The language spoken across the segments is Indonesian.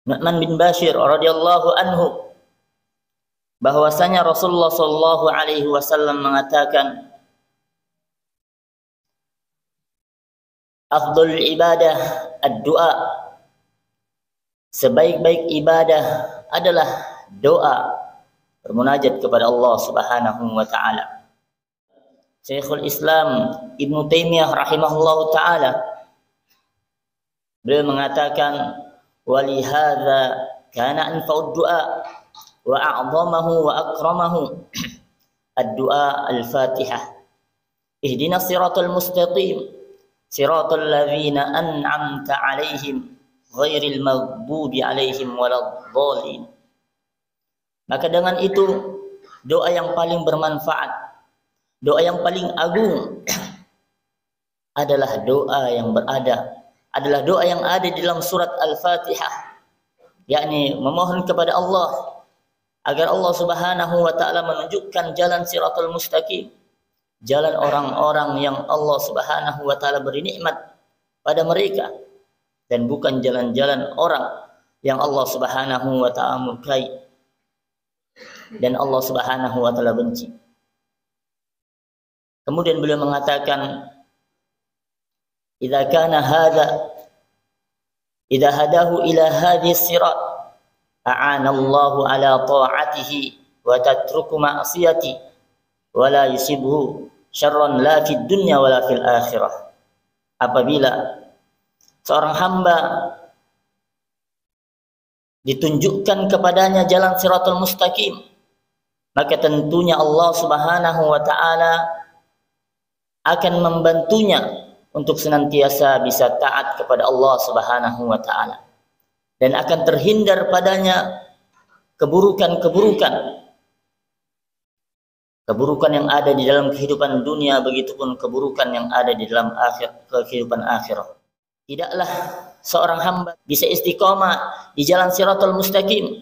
Nu'man bin Bashir radhiyallahu anhu bahwasanya Rasulullah sallallahu alaihi wasallam mengatakan, afdhalul ibadah ad-du'a, sebaik-baik ibadah adalah doa, bermunajat kepada Allah Subhanahu wa taala. Syekhul Islam Ibnu Taimiyah rahimahullahu taala beliau mengatakan, walihadza kana anfa'ud du'a wa a'zamahu wa akramahu ad-du'a al-Fatihah. Ihdinas siratal mustaqim siratal ladzina an'amta 'alaihim ghairil maghdubi 'alaihim waladdallin. Maka dengan itu doa yang paling bermanfaat, doa yang paling agung adalah doa yang ada di dalam surat Al-Fatihah, yakni memohon kepada Allah agar Allah Subhanahu wa taala menunjukkan jalan siratal mustaqim, jalan orang-orang yang Allah Subhanahu wa taala beri nikmat pada mereka, dan bukan jalan-jalan orang yang Allah Subhanahu wa taala murkai dan Allah Subhanahu wa taala benci. Kemudian beliau mengatakan, idza hadahu ila hadhihi sirat a'ana Allahu ala ta'atihi wa tatruku ma'siyati wa la yusibhu syarran la fid dunya wa la fil akhirah. Apabila seorang hamba ditunjukkan kepadanya jalan siratal mustaqim, maka tentunya Allah Subhanahu wa taala akan membantunya untuk senantiasa bisa taat kepada Allah Subhanahu wa taala, dan akan terhindar padanya keburukan-keburukan yang ada di dalam kehidupan dunia, begitupun keburukan yang ada di dalam kehidupan akhirat. Tidaklah seorang hamba bisa istiqamah di jalan siratal mustaqim,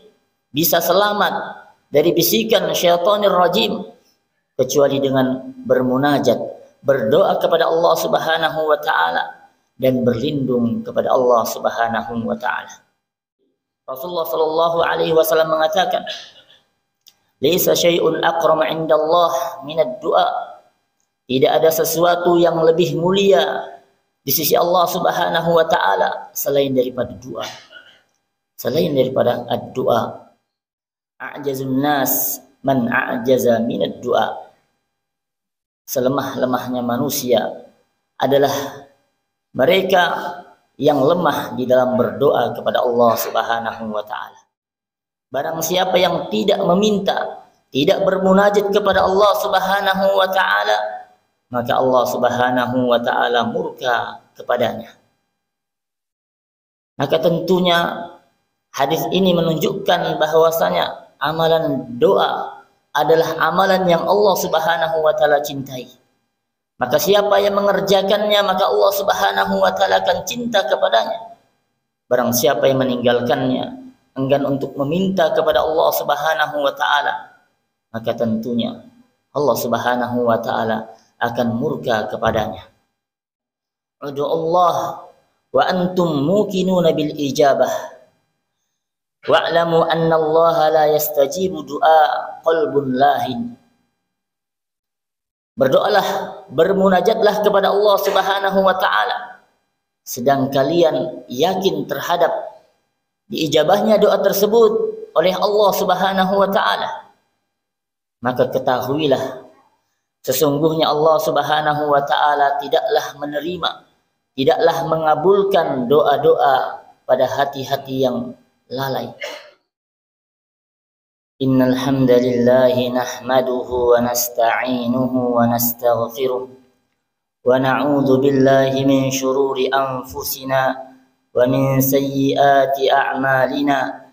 bisa selamat dari bisikan syaitanir rajim, kecuali dengan bermunajat, berdoa kepada Allah Subhanahu wa taala dan berlindung kepada Allah Subhanahu wa taala. Rasulullah sallallahu alaihi wasallam mengatakan, laisa syai'un aqram 'indallah minad du'a. Tidak ada sesuatu yang lebih mulia di sisi Allah Subhanahu wa taala selain daripada doa. Selain daripada ad-du'a. A'jazun nas man a'jaza minad du'a. Selemah-lemahnya manusia adalah mereka yang lemah di dalam berdoa kepada Allah Subhanahu wa taala. Barang siapa yang tidak meminta, tidak bermunajat kepada Allah Subhanahu wa taala, maka Allah Subhanahu wa taala murka kepadanya. Maka tentunya hadis ini menunjukkan bahwasanya amalan doa adalah amalan yang Allah Subhanahu wa taala cintai. Maka siapa yang mengerjakannya, maka Allah Subhanahu wa taala akan cinta kepadanya. Barang siapa yang meninggalkannya, enggan untuk meminta kepada Allah Subhanahu wa taala, maka tentunya Allah Subhanahu wa taala akan murka kepadanya. Ud'u Allah wa antum muqinuna bil ijabah. Wa'lamu anna Allah la yastajibu du'a qalbun lahin. Berdoalah, bermunajatlah kepada Allah Subhanahu wa taala sedang kalian yakin terhadap diijabahnya doa tersebut oleh Allah Subhanahu wa taala. Maka ketahuilah sesungguhnya Allah Subhanahu wa taala tidaklah menerima, tidaklah mengabulkan doa-doa pada hati-hati yang lalai. Innal hamdalillahi nahmaduhu wa nasta'inuhu wa nastaghfiruh wa na'udzu billahi min shururi anfusina wa min sayyiati a'malina.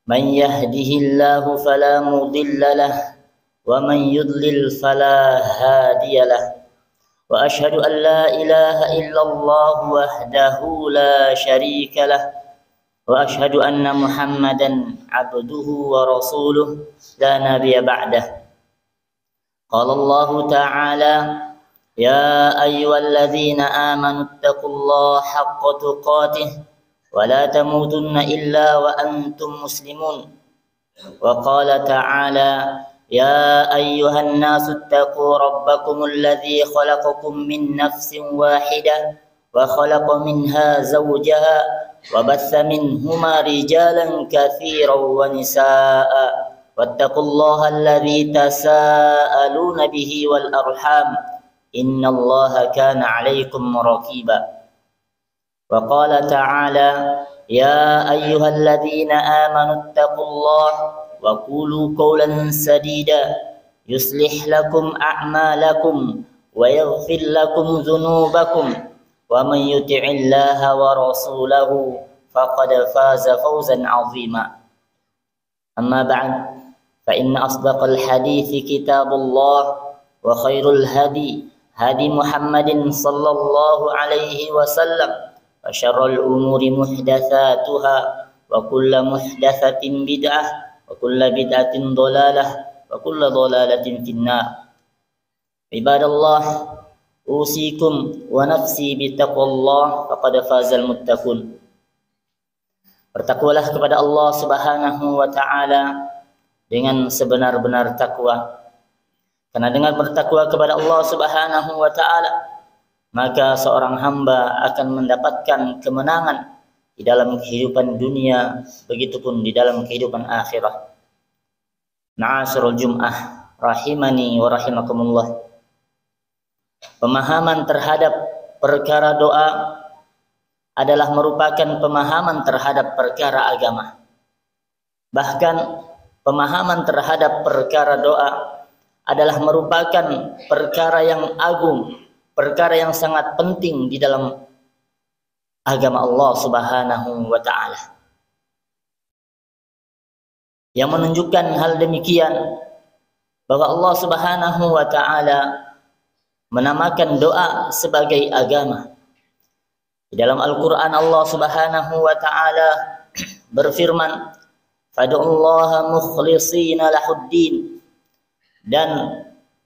Man yahdihillahu fala mudilla lahu wa man yudlil fala hadiya lahu. Wa asyhadu an la ilaha illallah wahdahu la syarika lahu wa asyhadu anna Muhammadan abduhu wa rasuluh la nabiyya ba'dah. Qala Allah ta'ala, ya ayyuhalladzina amanu taqullaha haqqa tuqatih ولا تموتن إلا وأنتم مسلمون. وقال تعالى: يا أيها الناس اتقوا ربكم الذي خلقكم من نفس واحدة وخلق منها زوجها وبث منهما رجالا كثيرا ونساء واتقوا الله الذي تساءلون به والأرحام إن الله كان عليكم رقيبا. وقال تعالى: يا أيها الذين آمنوا اتقوا الله وقولوا قولا سديدا يصلح لكم أعمالكم ويغفر لكم ذنوبكم ومن يطع الله ورسوله فقد فاز فوزا عظيما. أما بعد، فإن أصدق الحديث كتاب الله وخير الهدي هدي محمد صلى الله عليه وسلم وشر الأمور محدثاتها وكل محدثة بدعة وكل بدعة ضلالة وكل ضلالة في النار. عباد الله، أوصيكم ونفسي بتقوى الله فقد فاز المتقون. Bertakwalah kepada Allah Subhanahu wa taala dengan sebenar-benar takwa. Karena dengan bertakwa kepada Allah Subhanahu wa taala, maka seorang hamba akan mendapatkan kemenangan di dalam kehidupan dunia, begitupun di dalam kehidupan akhirat. Ma'asyiral Jum'ah rahimani wa rahimakumullah. Pemahaman terhadap perkara doa adalah merupakan pemahaman terhadap perkara agama. Bahkan pemahaman terhadap perkara doa adalah merupakan perkara yang agung, perkara yang sangat penting di dalam agama Allah Subhanahu wa taala. Yang menunjukkan hal demikian bahwa Allah Subhanahu wa taala menamakan doa sebagai agama. Di dalam Al-Qur'an Allah Subhanahu wa taala berfirman, "Fad'ullaha mukhlishina lahuddin." Dan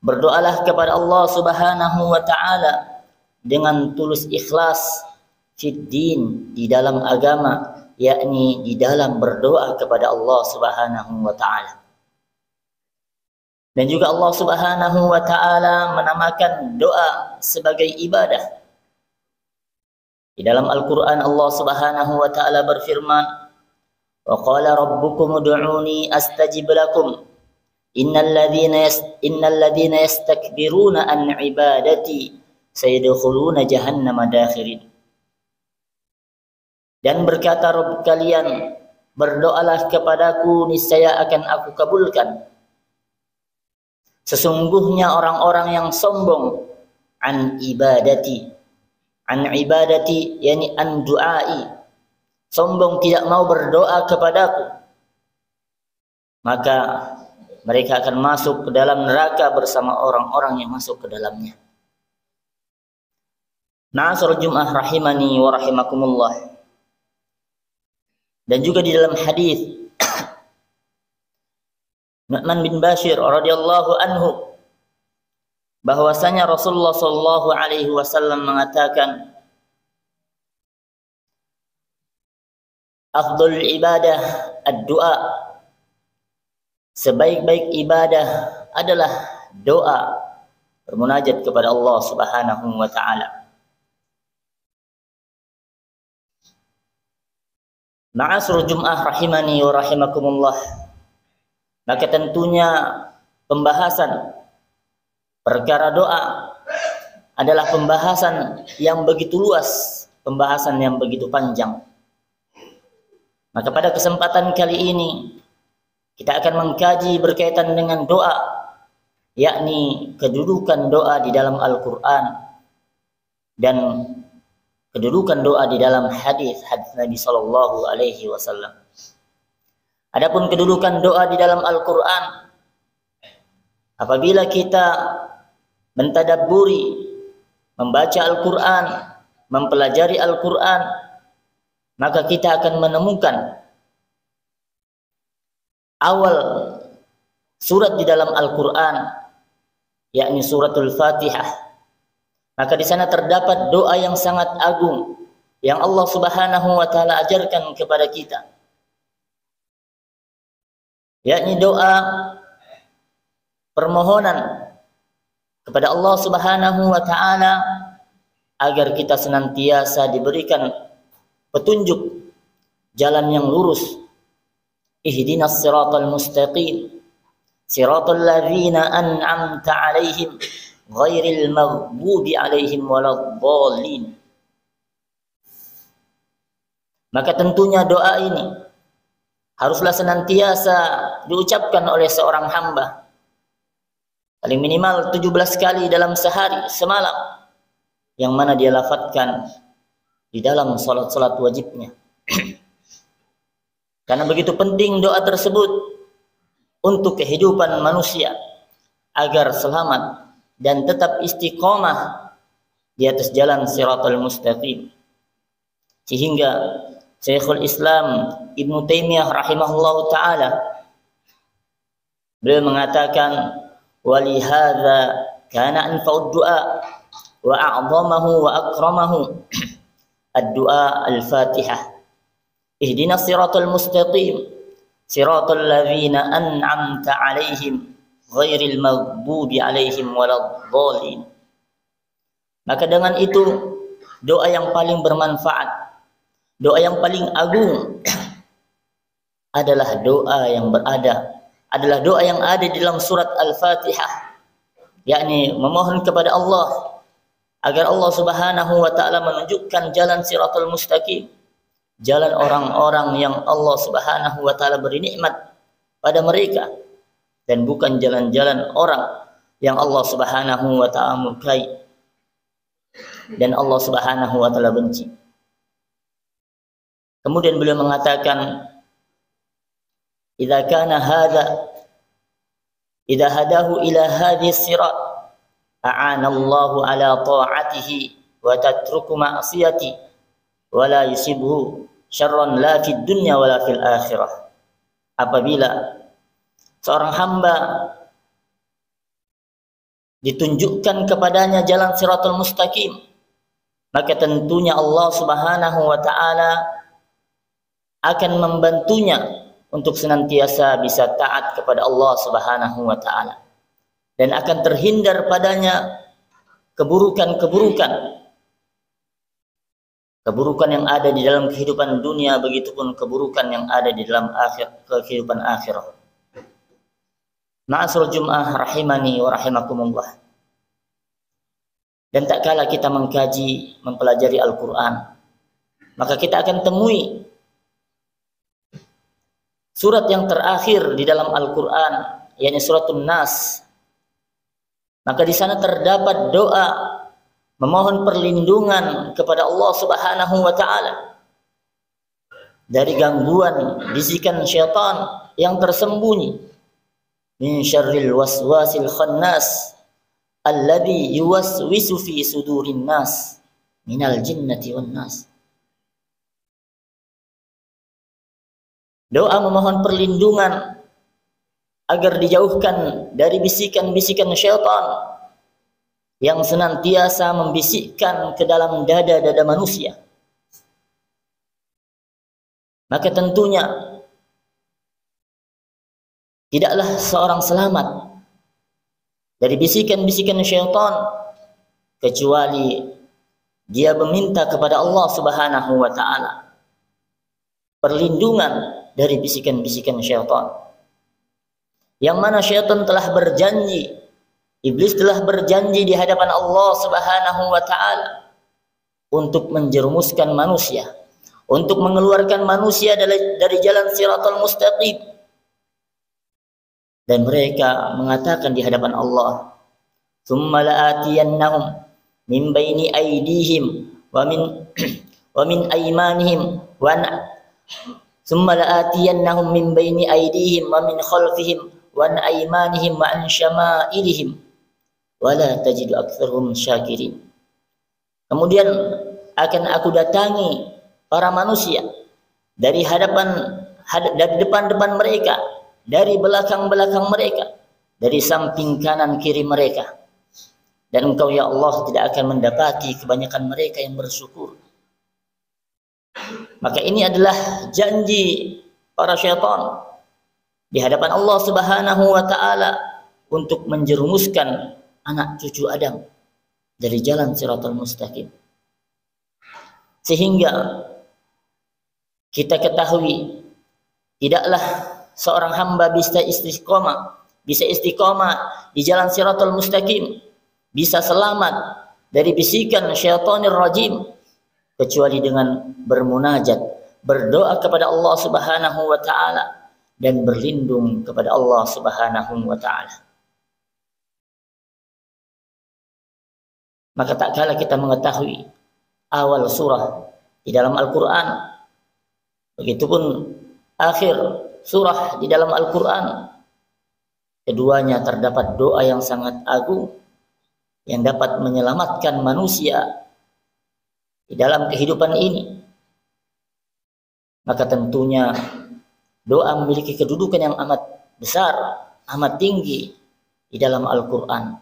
berdoalah kepada Allah Subhanahu wa taala dengan tulus ikhlas fiddin, di dalam agama, yakni di dalam berdoa kepada Allah Subhanahu wa taala. Dan juga Allah Subhanahu wa taala menamakan doa sebagai ibadah. Di dalam Al-Qur'an Allah Subhanahu wa taala berfirman, "Wa qala rabbukum ud'uni astajib lakum. Innal ladzina yastakbiruna an ibadati sayadkhuluna jahannama dakhirin." Dan berkata Rabb kalian, berdoalah kepadaku, niscaya akan aku kabulkan. Sesungguhnya orang-orang yang sombong an ibadati, yani an du'ai, sombong tidak mau berdoa kepadaku, maka mereka akan masuk ke dalam neraka bersama orang-orang yang masuk ke dalamnya. Ma'asyiral Jum'ah rahimani wa rahimakumullah. Dan juga di dalam hadis Nu'man bin Bashir radhiyallahu anhu bahwasanya Rasulullah sallallahu alaihi wasallam mengatakan, afdhul ibadah ad-du'a, sebaik-baik ibadah adalah doa, bermunajat kepada Allah Subhanahu wa taala. Ma'asyiral Jum'ah rahimani wa rahimakumullah. Maka tentunya pembahasan perkara doa adalah pembahasan yang begitu luas, pembahasan yang begitu panjang. Maka pada kesempatan kali ini kita akan mengkaji berkaitan dengan doa, yakni kedudukan doa di dalam Al-Qur'an dan kedudukan doa di dalam hadis Nabi sallallahu alaihi wasallam. Adapun kedudukan doa di dalam Al-Qur'an, apabila kita mentadabburi, membaca Al-Qur'an, mempelajari Al-Qur'an, maka kita akan menemukan awal surat di dalam Al-Qur'an, yakni suratul Fatihah. Maka di sana terdapat doa yang sangat agung, yang Allah Subhanahu wa taala ajarkan kepada kita, yakni doa permohonan kepada Allah Subhanahu wa taala agar kita senantiasa diberikan petunjuk jalan yang lurus. Ihdinas siratal mustaqim siratal ladzina an'amta 'alaihim ghairil maghdubi 'alaihim waladdallin. Maka tentunya doa ini haruslah senantiasa diucapkan oleh seorang hamba, paling minimal 17 kali dalam sehari semalam, yang mana dia lafadzkan di dalam salat-salat wajibnya. Karena begitu penting doa tersebut untuk kehidupan manusia agar selamat dan tetap istiqomah di atas jalan siratal mustaqim. Sehingga Syekhul Islam Ibnu Taimiyah rahimahullahu taala beliau mengatakan, walihadza kana anfa'ud du'a wa a'zamahu wa akramahu ad-du'a al-Fatihah. Ihdinas siratal mustaqim siratal ladzina an'amta 'alaihim ghairil maghdubi 'alaihim waladdallin. Maka dengan itu doa yang paling bermanfaat, doa yang paling agung adalah doa yang ada di dalam surat Al-Fatihah, yakni memohon kepada Allah agar Allah Subhanahu wa taala menunjukkan jalan siratal mustaqim, jalan orang-orang yang Allah Subhanahu wa taala beri nikmat pada mereka, dan bukan jalan-jalan orang yang Allah Subhanahu wa taala murkai dan Allah Subhanahu wa taala benci. Kemudian beliau mengatakan, idza hadahu ila hadhihi sirat a'ana Allahu ala ta'atihi wa tatruku ma'siyati wa la yusibhu syarran la fid dunya wa la fil akhirah. Apabila seorang hamba ditunjukkan kepadanya jalan siratal mustaqim, maka tentunya Allah Subhanahu wa taala akan membantunya untuk senantiasa bisa taat kepada Allah Subhanahu wa taala, dan akan terhindar padanya keburukan-keburukan yang ada di dalam kehidupan dunia, begitupun keburukan yang ada di dalam kehidupan akhirat. Ma'asyiral Jum'ah rahimani wa rahimakumullah. Dan tak kala kita mengkaji, mempelajari Al-Quran, maka kita akan temui surat yang terakhir di dalam Al-Quran, yakni suratun Nas. Maka di sana terdapat doa memohon perlindungan kepada Allah Subhanahu wa taala dari gangguan bisikan syaitan yang tersembunyi. Min syarril waswasil khannas alladzi yuwaswisu fi sudurin nas minal jinnati wan nas. Doa memohon perlindungan agar dijauhkan dari bisikan-bisikan syaitan yang senantiasa membisikkan ke dalam dada-dada manusia. Maka tentunya tidaklah seorang selamat dari bisikan-bisikan syaitan kecuali dia meminta kepada Allah Subhanahu wa taala perlindungan dari bisikan-bisikan syaitan. Yang mana syaitan telah berjanji, iblis telah berjanji di hadapan Allah Subhanahu wa taala untuk menjerumuskan manusia, untuk mengeluarkan manusia dari jalan siratal mustaqim. Dan mereka mengatakan di hadapan Allah, "Tsumma la'atiyannahum min baini aydihim wa min aymanihim wa Tsumma la'atiyannahum min baini aydihim wa min khalfihim wa an aymanihim wa an syama'ilihim wa la tajidu aktsarahum syakirin." Kemudian akan aku datangi para manusia dari dari depan-depan mereka, dari belakang-belakang mereka, dari samping kanan kiri mereka. Dan Engkau ya Allah tidak akan mendapati kebanyakan mereka yang bersyukur. Maka ini adalah janji para syaitan di hadapan Allah Subhanahu wa taala untuk menjerumuskan anak cucu Adam dari jalan Shiratal Mustaqim. Sehingga kita ketahui tidaklah seorang hamba bisa istiqomah di jalan Shiratal Mustaqim, bisa selamat dari bisikan syaitanir rajim, kecuali dengan bermunajat, berdoa kepada Allah Subhanahu wa taala dan berlindung kepada Allah Subhanahu wa taala. Maka tak kala kita mengetahui awal surah di dalam Al-Qur'an, begitupun akhir surah di dalam Al-Qur'an, keduanya terdapat doa yang sangat agung yang dapat menyelamatkan manusia di dalam kehidupan ini. Maka tentunya doa memiliki kedudukan yang amat besar, amat tinggi di dalam Al-Qur'an.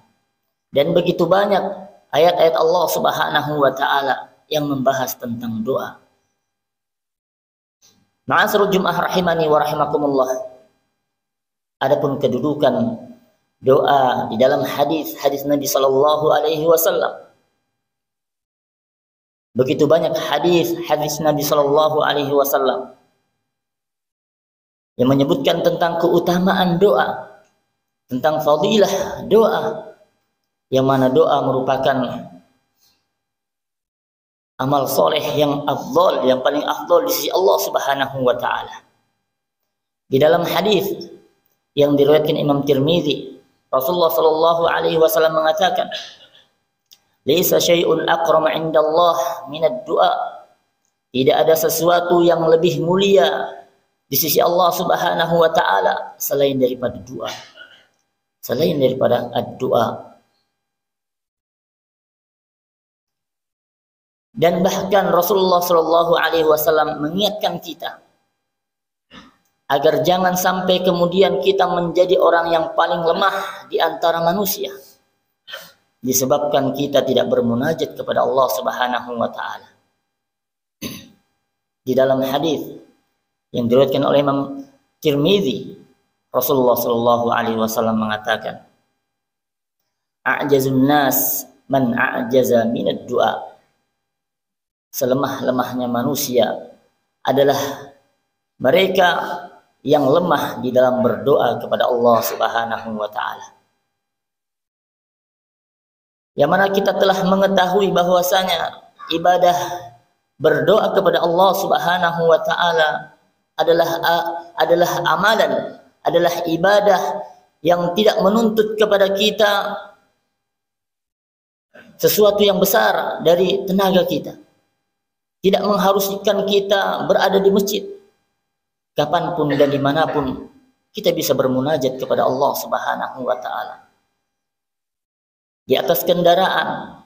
Dan begitu banyak ayat-ayat Allah Subhanahu wa taala yang membahas tentang doa. Ma'asyiral Jum'ah rahimani wa rahimakumullah. Adapun kedudukan doa di dalam hadis-hadis Nabi sallallahu alaihi wasallam. Begitu banyak hadis Nabi sallallahu alaihi wasallam yang menyebutkan tentang keutamaan doa, tentang fadilah doa, yang mana doa merupakan amal soleh yang afdal, yang paling afdal di sisi Allah Subhanahu wa taala. Di dalam hadis yang diriwayatkan Imam Tirmizi, Rasulullah sallallahu alaihi wasallam mengatakan, "Laisa syai'un aqrama 'indallah minad du'a." Tidak ada sesuatu yang lebih mulia di sisi Allah Subhanahu wa taala selain daripada doa. Selain daripada ad-du'a. Dan bahkan Rasulullah sallallahu alaihi wasallam mengingatkan kita agar jangan sampai kemudian kita menjadi orang yang paling lemah di antara manusia disebabkan kita tidak bermunajat kepada Allah Subhanahu wa taala. Di dalam hadis yang diriwayatkan oleh Imam Tirmizi, Rasulullah sallallahu alaihi wasallam mengatakan, "A'jazun nas man a'jaza minad du'a." Selemah-lemahnya manusia adalah mereka yang lemah di dalam berdoa kepada Allah Subhanahu wa taala. Yang mana kita telah mengetahui bahwasanya ibadah berdoa kepada Allah Subhanahu wa taala adalah amalan, adalah ibadah yang tidak menuntut kepada kita sesuatu yang besar dari tenaga kita. Tidak mengharuskan kita berada di masjid. Kapanpun dan dimanapun kita bisa bermunajat kepada Allah Subhanahu wa ta'ala. Di atas kendaraan,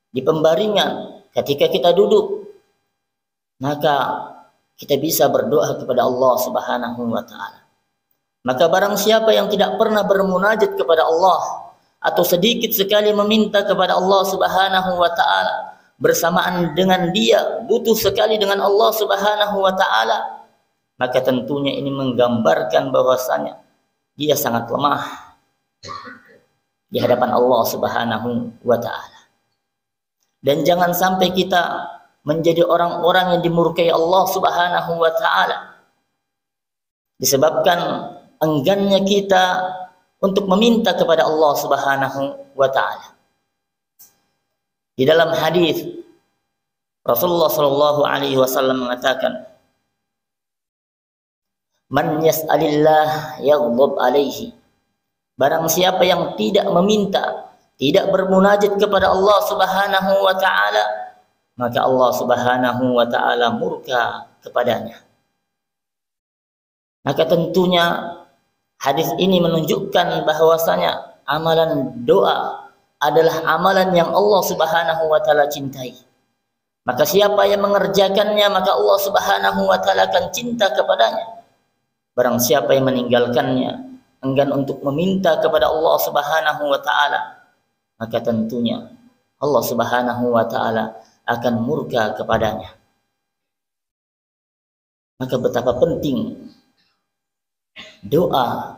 di pembaringan, ketika kita duduk, maka kita bisa berdoa kepada Allah Subhanahu wa ta'ala. Maka barang siapa yang tidak pernah bermunajat kepada Allah atau sedikit sekali meminta kepada Allah Subhanahu wa ta'ala, bersamaan dengan dia butuh sekali dengan Allah Subhanahu wa ta'ala, maka tentunya ini menggambarkan bahwasanya dia sangat lemah di hadapan Allah Subhanahu wa ta'ala. Dan jangan sampai kita menjadi orang-orang yang dimurkai Allah Subhanahu wa ta'ala disebabkan enggannya kita untuk meminta kepada Allah Subhanahu wa ta'ala. Di dalam hadis Rasulullah sallallahu alaihi wasallam mengatakan, "Man yas'alillah yaghdab alaihi." Barang siapa yang tidak meminta, tidak bermunajat kepada Allah Subhanahu wa taala, maka Allah Subhanahu wa taala murka kepadanya. Maka tentunya hadis ini menunjukkan bahwasanya amalan doa adalah amalan yang Allah Subhanahu wa taala cintai. Maka siapa yang mengerjakannya, maka Allah Subhanahu wa taala akan cinta kepadanya. Barang siapa yang meninggalkannya, enggan untuk meminta kepada Allah Subhanahu wa taala, maka tentunya Allah Subhanahu wa taala akan murka kepadanya. Maka betapa penting doa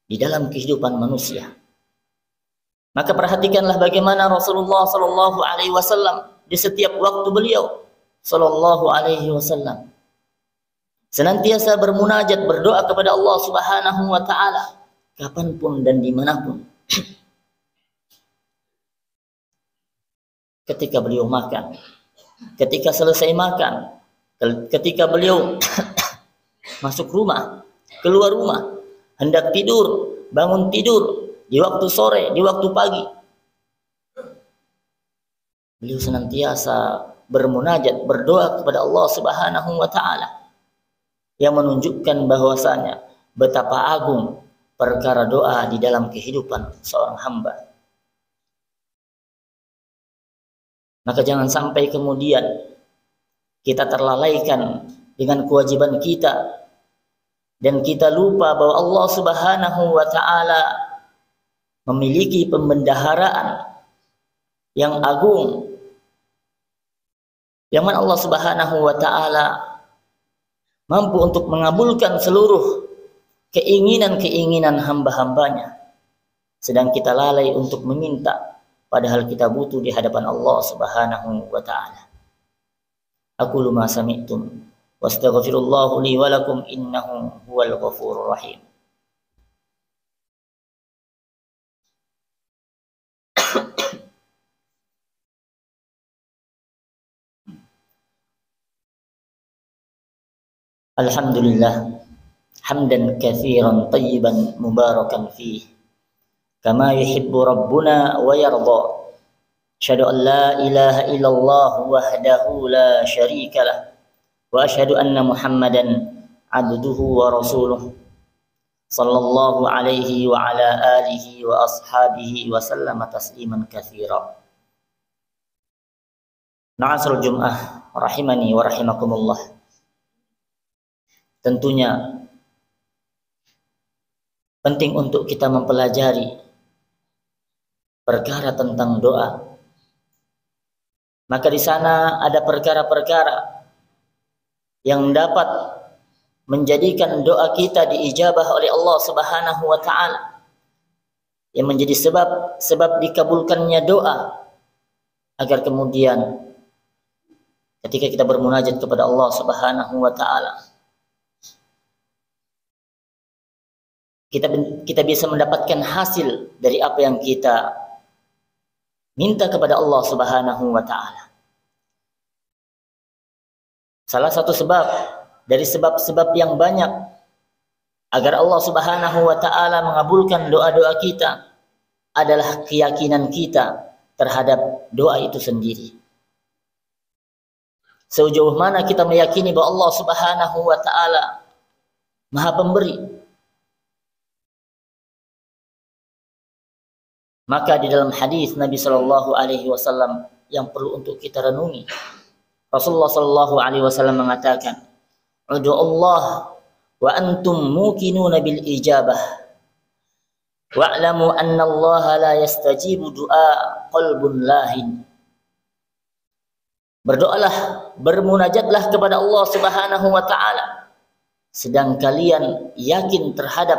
di dalam kehidupan manusia. Maka perhatikanlah bagaimana Rasulullah Sallallahu Alaihi Wasallam di setiap waktu beliau Sallallahu Alaihi Wasallam senantiasa bermunajat, berdoa kepada Allah Subhanahu Wa Taala kapanpun dan dimanapun. Ketika beliau makan, ketika selesai makan, ketika beliau masuk rumah, keluar rumah, hendak tidur, bangun tidur, di waktu sore, di waktu pagi, beliau senantiasa bermunajat, berdoa kepada Allah Subhanahu wa Ta'ala, yang menunjukkan bahwasanya betapa agung perkara doa di dalam kehidupan seorang hamba. Maka jangan sampai kemudian kita terlalaikan dengan kewajiban kita dan kita lupa bahwa Allah Subhanahu wa Ta'ala memiliki pembendaharaan yang agung, yang mana Allah Subhanahu wa Ta'ala mampu untuk mengabulkan seluruh keinginan-keinginan hamba-hambanya, sedang kita lalai untuk meminta, padahal kita butuh di hadapan Allah Subhanahu wa Ta'ala. Aqulu ma sami'tum wastaghfirullahu li wa lakum innahu huwal ghafurur rahim. Alhamdulillah hamdan katsiran tayyiban mubarakan fih kama yuhibbu rabbuna wa yarda. Asyhadu an la ilaha illallah wahdahu la syarika lah wa asyhadu anna Muhammadan abduhu wa rasuluh sallallahu alaihi wa ala alihi wa ashabihi wa sallama tasliman katsira. Ma'asyiral Jum'ah rahimani wa rahimakumullah. Tentunya penting untuk kita mempelajari perkara tentang doa. Maka di sana ada perkara-perkara yang dapat menjadikan doa kita diijabah oleh Allah Subhanahu wa Ta'ala, yang menjadi sebab dikabulkannya doa, agar kemudian ketika kita bermunajat kepada Allah Subhanahu wa Ta'ala, kita bisa mendapatkan hasil dari apa yang kita minta kepada Allah Subhanahu wa Ta'ala. Salah satu sebab dari sebab-sebab yang banyak agar Allah Subhanahu wa Ta'ala mengabulkan doa-doa kita adalah keyakinan kita terhadap doa itu sendiri. Sejauh mana kita meyakini bahwa Allah Subhanahu wa Ta'ala Maha Pemberi, maka di dalam hadis Nabi Shallallahu Alaihi Wasallam yang perlu untuk kita renungi, Rasulullah Shallallahu Alaihi Wasallam mengatakan, "Udu Allah wa antum muqinuna bil ijabah, wa'lamu anna Allah la yastajibu du'a qalbun lahin." Berdoalah, bermunajatlah kepada Allah Subhanahu wa Ta'ala, sedang kalian yakin terhadap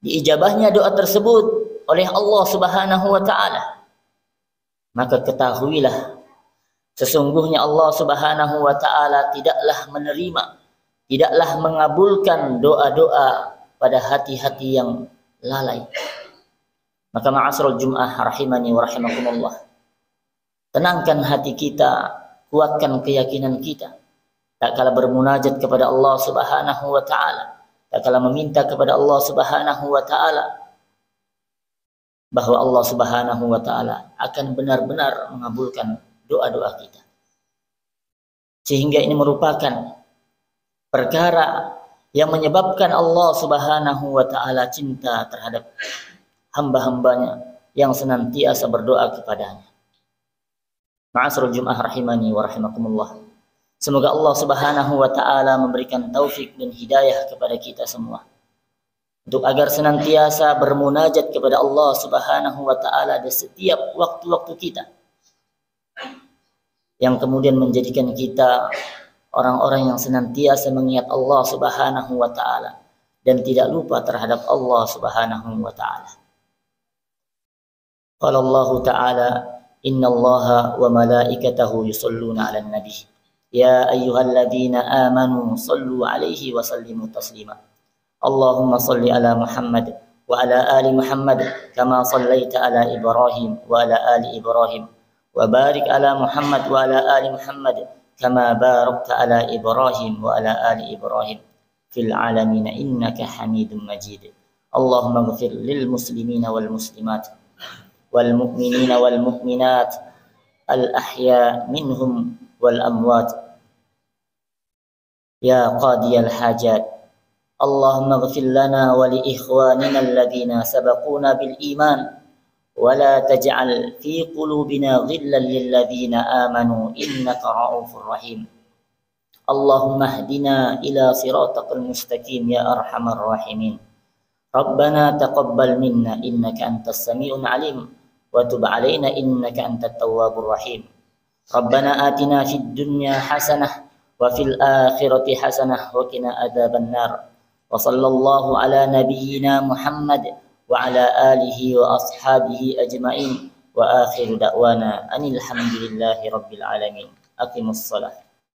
diijabahnya doa tersebut oleh Allah Subhanahu wa Ta'ala. Maka ketahuilah, sesungguhnya Allah Subhanahu wa Ta'ala tidaklah menerima, tidaklah mengabulkan doa-doa pada hati-hati yang lalai. Maka ma'asyiral Jum'ah rahimani wa rahimakumullah, tenangkan hati kita, kuatkan keyakinan kita, tak kala bermunajat kepada Allah Subhanahu wa Ta'ala, tak kala meminta kepada Allah Subhanahu wa Ta'ala, bahwa Allah Subhanahu wa Ta'ala akan benar-benar mengabulkan doa-doa kita. Sehingga ini merupakan perkara yang menyebabkan Allah Subhanahu wa Ta'ala cinta terhadap hamba-hambanya yang senantiasa berdoa kepadanya. Ma'asyiral Jum'ah rahimani wa rahimakumullah. Semoga Allah Subhanahu wa Ta'ala memberikan taufik dan hidayah kepada kita semua, untuk agar senantiasa bermunajat kepada Allah Subhanahu wa Ta'ala di setiap waktu-waktu kita, yang kemudian menjadikan kita orang-orang yang senantiasa mengingat Allah Subhanahu wa taala dan tidak lupa terhadap Allah Subhanahu wa taala. Qala Allah ta'ala, innallaha wa malaikatahu yusholluna 'alan nabi ya ayyuhalladzina amanu shallu 'alaihi wa sallimu taslima. Allahumma shalli ala Muhammad wa ala ali Muhammad kama shallaita ala Ibrahim wa ala ali Ibrahim wa barik ala Muhammad wa ala ali Muhammad kama barakta ala Ibrahim wa ala ali Ibrahim fil alamin innaka Hamidum Majid. Allahumma ighfir lil muslimina wal muslimat wal mu'minina wal mu'minat al ahya minhum wal amwat ya qadiyal hajat. Allahumma ighfir lana wa li ikhwanina alladhina sabaquna bil iman wa la taj'al fi qulubina ghillan lil ladzina amanu innaka ra'ufur rahim. Allahumma hdina ila siratal mustaqim ya arhamar rahimin. Rabbana taqabbal minna innaka antas samiul alim wa tub alaina innaka antat tawwabur rahim. Rabbana atina fid dunya hasanah wa fil akhirati hasanah wa qina adzaban nar. Wa sallallahu ala nabiyyina Muhammad wa ala alihi wa ashabihi ajma'in wa akhiru da'wana anil hamdulillahi rabbil alamin. Aqimus shalah.